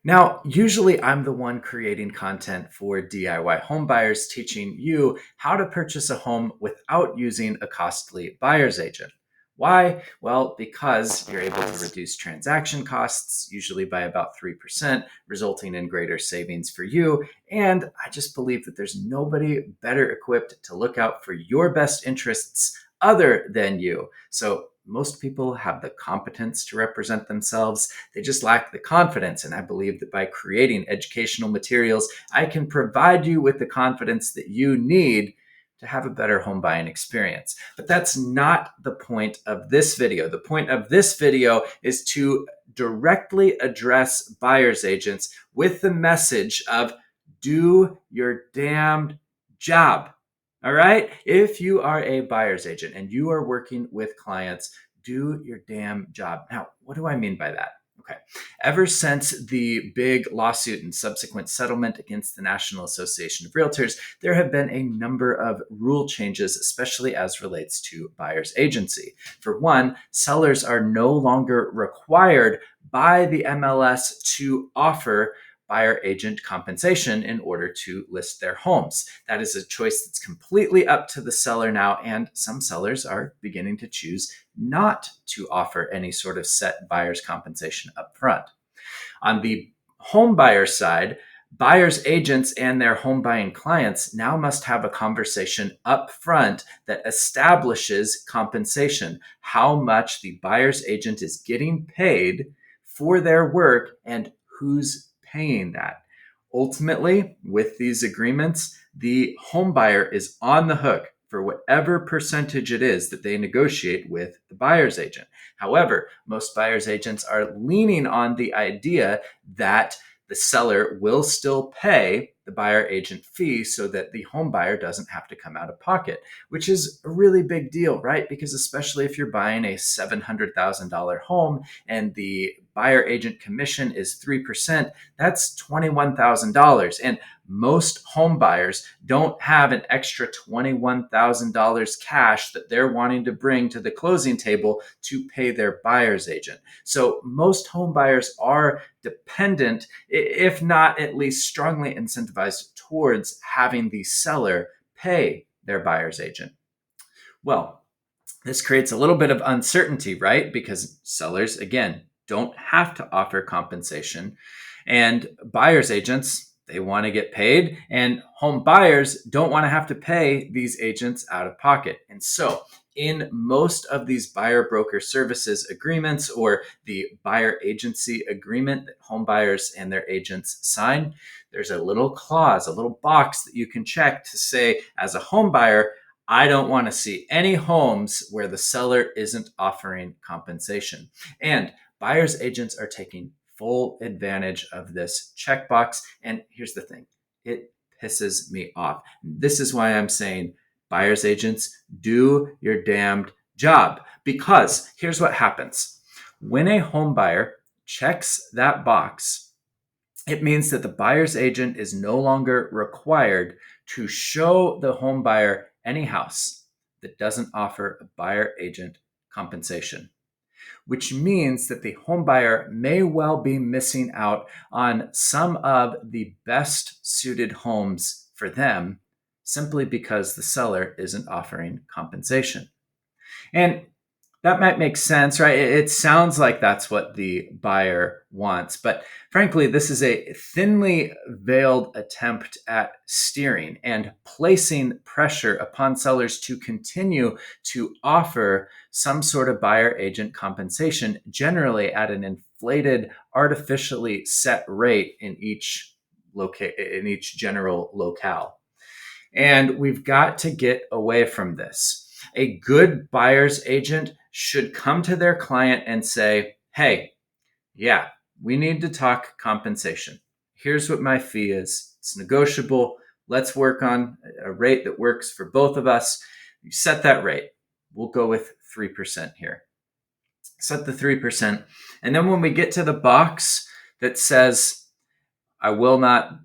Now, usually I'm the one creating content for DIY home buyers, teaching you how to purchase a home without using a costly buyer's agent. Why? Well, because you're able to reduce transaction costs, usually by about 3%, resulting in greater savings for you. And I just believe that there's nobody better equipped to look out for your best interests other than you. So, most people have the competence to represent themselves. They just lack the confidence. And I believe that by creating educational materials, I can provide you with the confidence that you need to have a better home buying experience. But that's not the point of this video. The point of this video is to directly address buyer's agents with the message of do your damned job. All right. If you are a buyer's agent and you are working with clients, do your damn job. Now, what do I mean by that? Okay. Ever since the big lawsuit and subsequent settlement against the National Association of Realtors, there have been a number of rule changes, especially as relates to buyer's agency. For one, sellers are no longer required by the MLS to offer buyer agent compensation in order to list their homes. That is a choice that's completely up to the seller now, and some sellers are beginning to choose not to offer any sort of set buyer's compensation up front. On the home buyer side, buyer's agents and their home buying clients now must have a conversation up front that establishes compensation, how much the buyer's agent is getting paid for their work and who's paying that. Ultimately, with these agreements, the home buyer is on the hook for whatever percentage it is that they negotiate with the buyer's agent. However, most buyer's agents are leaning on the idea that the seller will still pay the buyer agent fee so that the home buyer doesn't have to come out of pocket, which is a really big deal, right? Because especially if you're buying a $700,000 home and the buyer agent commission is 3%, that's $21,000. And most home buyers don't have an extra $21,000 cash that they're wanting to bring to the closing table to pay their buyer's agent. So most home buyers are dependent, if not at least strongly incentivized towards having the seller pay their buyer's agent. Well, this creates a little bit of uncertainty, right? Because sellers, again, don't have to offer compensation. And buyer's agents, they want to get paid. And home buyers don't want to have to pay these agents out of pocket. And so, in most of these buyer broker services agreements or the buyer agency agreement that home buyers and their agents sign, there's a little clause, a little box that you can check to say, as a home buyer, I don't want to see any homes where the seller isn't offering compensation. And buyer's agents are taking full advantage of this checkbox. And here's the thing, it pisses me off. This is why I'm saying buyer's agents, do your damned job. Because here's what happens. When a home buyer checks that box, it means that the buyer's agent is no longer required to show the home buyer any house that doesn't offer a buyer agent compensation, which means that the home buyer may well be missing out on some of the best suited homes for them simply because the seller isn't offering compensation. And that might make sense, right? It sounds like that's what the buyer wants. But frankly, this is a thinly veiled attempt at steering and placing pressure upon sellers to continue to offer some sort of buyer agent compensation, generally at an inflated, artificially set rate in each general locale. And we've got to get away from this. A good buyer's agent should come to their client and say, hey, yeah, we need to talk compensation. Here's what my fee is. It's negotiable. Let's work on a rate that works for both of us. You set that rate. We'll go with 3% here. Set the 3%. And then when we get to the box that says, I will not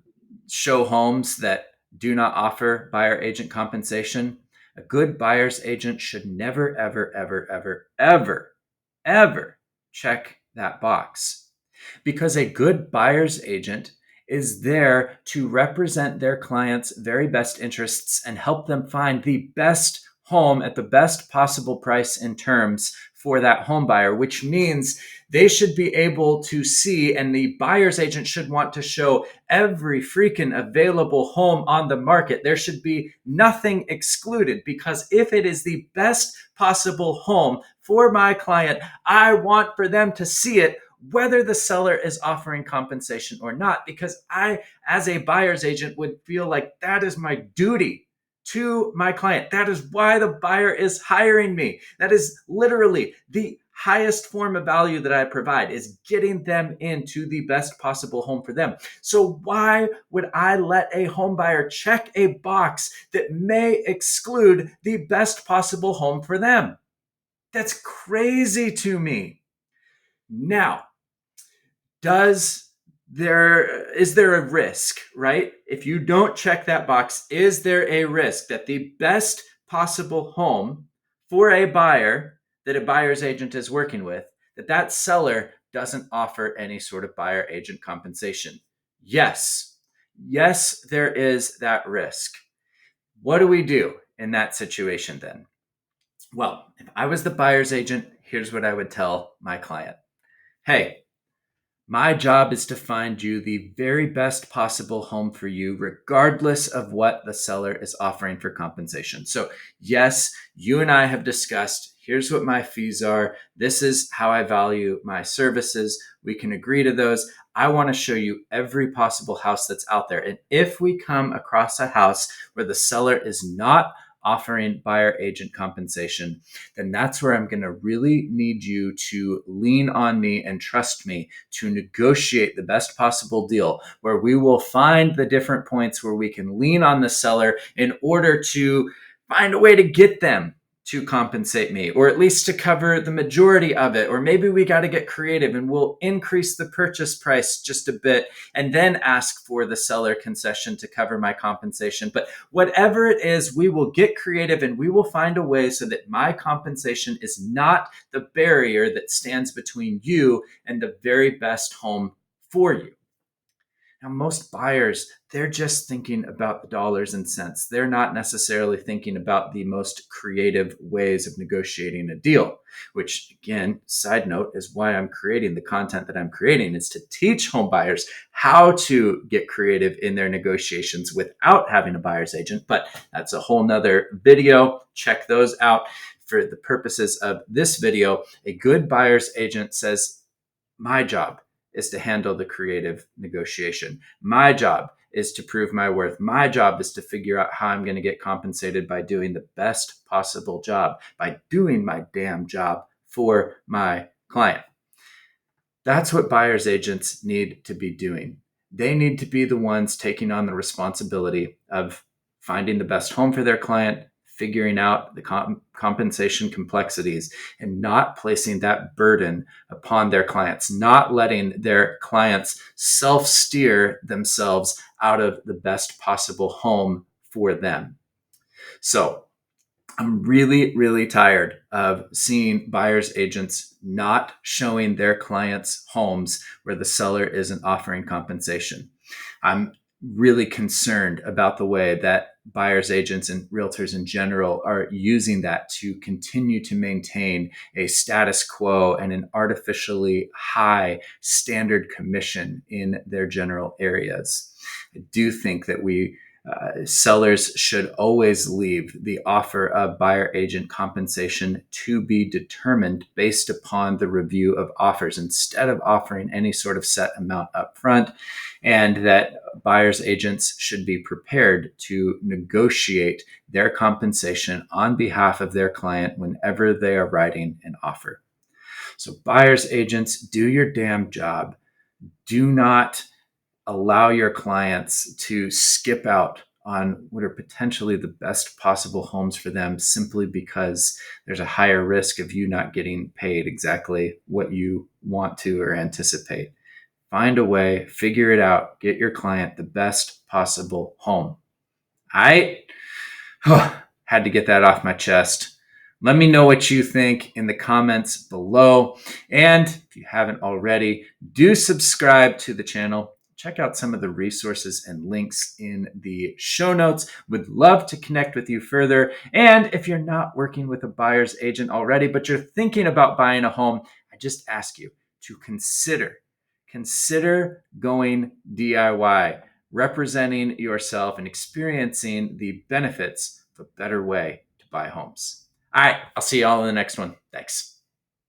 show homes that do not offer buyer agent compensation, a good buyer's agent should never, ever, ever, ever, ever, ever check that box. Because a good buyer's agent is there to represent their client's very best interests and help them find the best home at the best possible price and terms for that home buyer, which means they should be able to see, and the buyer's agent should want to show every freaking available home on the market. There should be nothing excluded, because if it is the best possible home for my client, I want for them to see it whether the seller is offering compensation or not, because I, as a buyer's agent, would feel like that is my duty to my client. That is why the buyer is hiring me. That is literally the highest form of value that I provide, is getting them into the best possible home for them. So why would I let a home buyer check a box that may exclude the best possible home for them? That's crazy to me. Now, is there a risk, right? If you don't check that box, is there a risk that the best possible home for a buyer that a buyer's agent is working with, that seller doesn't offer any sort of buyer agent compensation? Yes. Yes, there is that risk. What do we do in that situation then? Well, if I was the buyer's agent, here's what I would tell my client. Hey, my job is to find you the very best possible home for you, regardless of what the seller is offering for compensation. So, yes, you and I have discussed, here's what my fees are. This is how I value my services. We can agree to those. I want to show you every possible house that's out there. And if we come across a house where the seller is not offering buyer agent compensation, then that's where I'm going to really need you to lean on me and trust me to negotiate the best possible deal, where we will find the different points where we can lean on the seller in order to find a way to get them to compensate me, or at least to cover the majority of it. Or maybe we got to get creative and we'll increase the purchase price just a bit and then ask for the seller concession to cover my compensation. But whatever it is, we will get creative and we will find a way so that my compensation is not the barrier that stands between you and the very best home for you. Now, most buyers, they're just thinking about the dollars and cents. They're not necessarily thinking about the most creative ways of negotiating a deal, which, again, side note, is why I'm creating the content that I'm creating, is to teach home buyers how to get creative in their negotiations without having a buyer's agent. But that's a whole nother video. Check those out. For the purposes of this video, a good buyer's agent says, my job is to handle the creative negotiation. My job is to prove my worth. My job is to figure out how I'm going to get compensated by doing the best possible job, by doing my damn job for my client. That's what buyer's agents need to be doing. They need to be the ones taking on the responsibility of finding the best home for their client, figuring out the compensation complexities, and not placing that burden upon their clients, not letting their clients self-steer themselves out of the best possible home for them. So I'm really, really tired of seeing buyer's agents not showing their clients homes where the seller isn't offering compensation. I'm really concerned about the way that buyer's agents and realtors in general are using that to continue to maintain a status quo and an artificially high standard commission in their general areas. I do think that sellers should always leave the offer of buyer agent compensation to be determined based upon the review of offers, instead of offering any sort of set amount up front, and that buyer's agents should be prepared to negotiate their compensation on behalf of their client whenever they are writing an offer. So buyer's agents, do your damn job. Do not allow your clients to skip out on what are potentially the best possible homes for them simply because there's a higher risk of you not getting paid exactly what you want to or anticipate. Find a way, figure it out, get your client the best possible home. I had to get that off my chest. Let me know what you think in the comments below. And if you haven't already, do subscribe to the channel. Check out some of the resources and links in the show notes. Would love to connect with you further. And if you're not working with a buyer's agent already, but you're thinking about buying a home, I just ask you to consider going DIY, representing yourself and experiencing the benefits of a better way to buy homes. All right, I'll see you all in the next one. Thanks.